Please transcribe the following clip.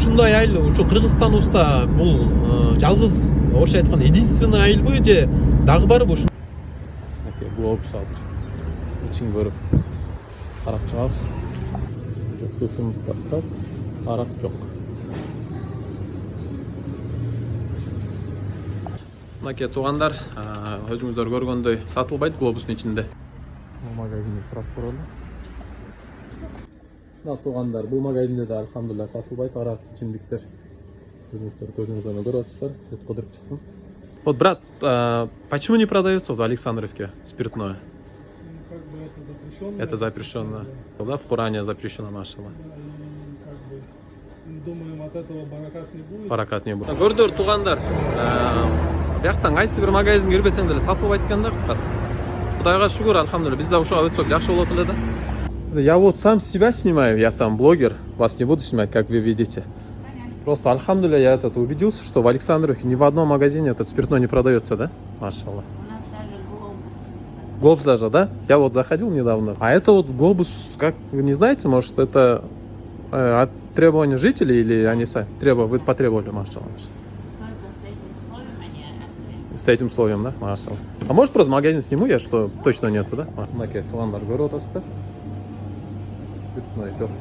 ушундай айыл ушу Кыргызстаныбызда бул жалгыз орусча айтканда единственный айылбы же дагы барбы ушу? Глобус азыр ичин көрүп карап чыгабыз. Сусын таптап, арак жок. Мынакей туугандар, өзүңүздөр көргөндөй сатылбайт глобустун ичинде. Магазинде сурап көрөлү. Мына туугандар, бул магазинде да алхамдулилла сатылбайт арак ичимдиктер. Өзүңүздөр көзүңүздөн көрүп атасыздар. Бүт кыдырып чыктым. Вот, брат, почему не продается в Александровке спиртное? Как бы это запрещено. Это запрещено. Да, в Коране запрещено, машалла. Думаем, от этого баракат не будет. Баракат не будет. Көрдүр туугандар, бияктан кайсы бир магазинге кирбесең деле сатылбайт экен да кыскасы. Кудайга шүгүр, алхамдулилла, биз да ушуга өтсөк жакшы болот эле да. Я вот сам себя снимаю, я сам блогер, вас не буду снимать, как вы видите. Просто, алхамдулилля, я убедился, что в Александровке ни в одном магазине этот спиртной не продается, да? Машалла. У нас даже глобус. Глобус даже, да? Я вот заходил недавно. А это вот глобус, как вы не знаете, может, это от требования жителей или они сами вы потребовали, машалла? Только с этим условием они открыли. С этим условием, да? Машалла. А может просто магазин сниму я, что точно нету, да? Мынакей туугандар көрүп атасыздар. Спиртной жок.